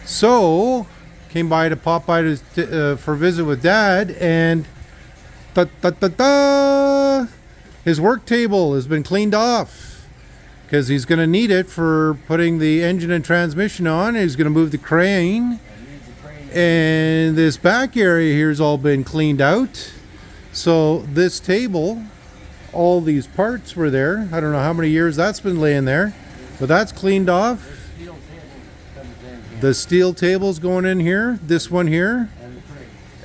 So, came by to pop by to, for a visit with Dad, and da, da, da, da, his work table has been cleaned off because he's going to need it for putting the engine and transmission on. He's going to move the crane, and this back area here has all been cleaned out. So this table, all these parts were there. I don't know how many years that's been laying there, but that's cleaned off. The steel table's going in here, this one here,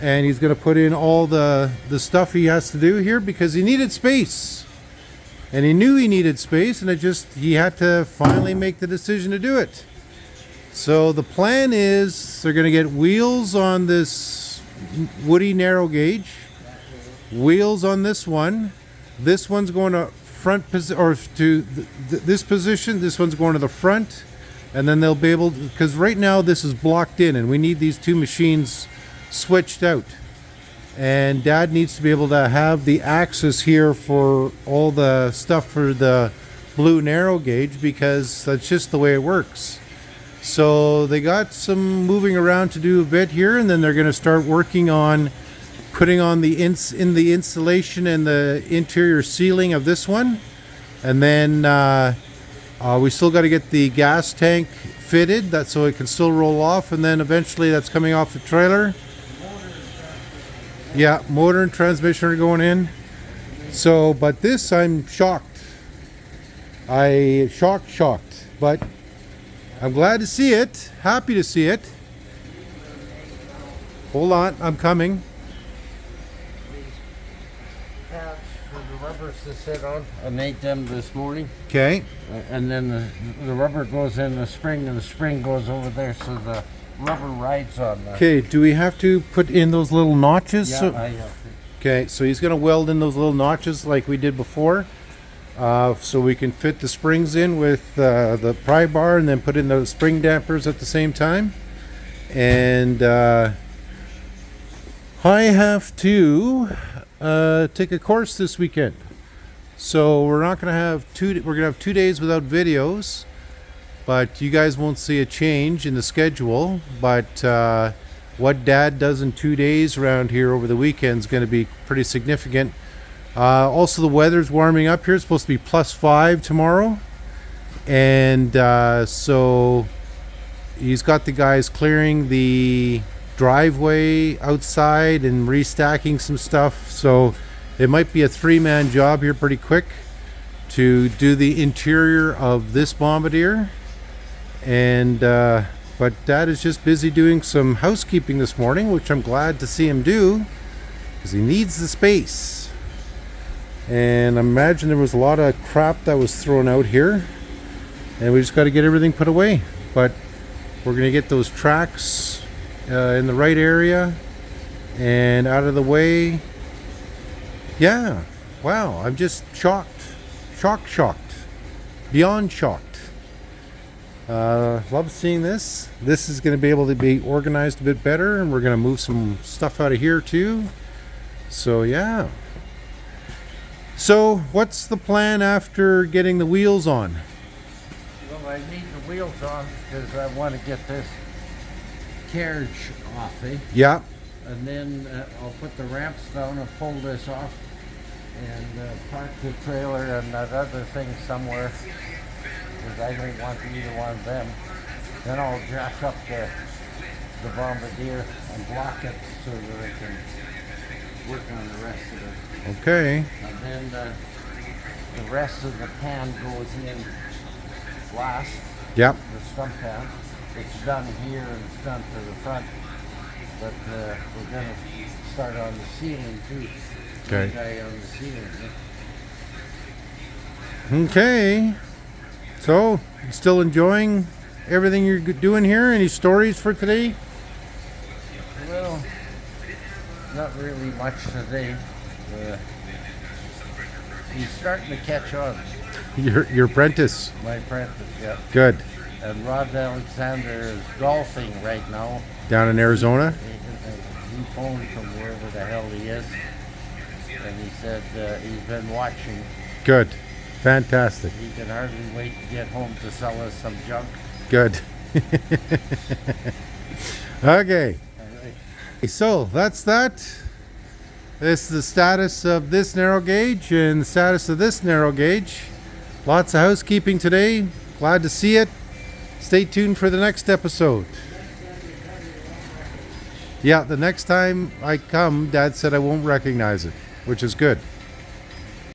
and he's going to put in all the stuff he has to do here because he needed space, and he knew he needed space, and he had to finally make the decision to do it. So the plan is they're going to get wheels on this woody narrow gauge, wheels on this one. This one's going to front or to this position. This one's going to the front. And then they'll be able to, because right now this is blocked in and we need these two machines switched out. And Dad needs to be able to have the access here for all the stuff for the Blue Narrow Gauge because that's just the way it works. So they got some moving around to do a bit here, and then they're going to start working on putting on the insulation and the interior ceiling of this one. And then we still got to get the gas tank fitted, that so it can still roll off, and then eventually that's coming off the trailer. Yeah, motor and transmission are going in. So, but this I'm shocked. Shocked. But I'm glad to see it. Happy to see it. Hold on, I'm coming. The rubbers to sit on. I made them this morning. Okay. And then the rubber goes in the spring, and the spring goes over there, so the rubber rides on that. Okay, do we have to put in those little notches? Yeah, I have to. Okay, so he's going to weld in those little notches like we did before, so we can fit the springs in with the pry bar, and then put in the spring dampers at the same time. And I have to take a course this weekend, so we're not going to have we're going to have 2 days without videos, but you guys won't see a change in the schedule. But what Dad does in 2 days around here over the weekend is going to be pretty significant. Also, the weather's warming up here. It's supposed to be +5 tomorrow, and so he's got the guys clearing the driveway outside and restacking some stuff. So it might be a 3-man job here pretty quick to do the interior of this Bombardier. And but Dad is just busy doing some housekeeping this morning, which I'm glad to see him do because he needs the space. And I imagine there was a lot of crap that was thrown out here, and we just got to get everything put away. But we're going to get those tracks in the right area and out of the way. Yeah, wow, I'm just shocked, beyond shocked. Love seeing this. This is going to be able to be organized a bit better, and we're going to move some stuff out of here too. So yeah. So what's the plan after getting the wheels on? Well, I need the wheels on because I want to get this carriage off, eh? Yeah. And then I'll put the ramps down and pull this off and park the trailer and that other thing somewhere because I don't want either one of them. Then I'll jack up the Bombardier and block it so that I can work on the rest of it. Okay. And then the rest of the pan goes in last. Yep. The stump pan. It's done here and it's done to the front, but we're going to start on the ceiling too. Okay. Guy on the ceiling. Okay. So, you still enjoying everything you're doing here? Any stories for today? Well, not really much today. He's starting to catch on. Your apprentice. My apprentice, yeah. Good. And Rod Alexander is golfing right now. Down in Arizona? He phoned from wherever the hell he is. And he said he's been watching. Good. Fantastic. He can hardly wait to get home to sell us some junk. Good. Okay. All right. So that's that. This is the status of this narrow gauge and the status of this narrow gauge. Lots of housekeeping today. Glad to see it. Stay tuned for the next episode. Yeah, the next time I come, Dad said I won't recognize it, which is good.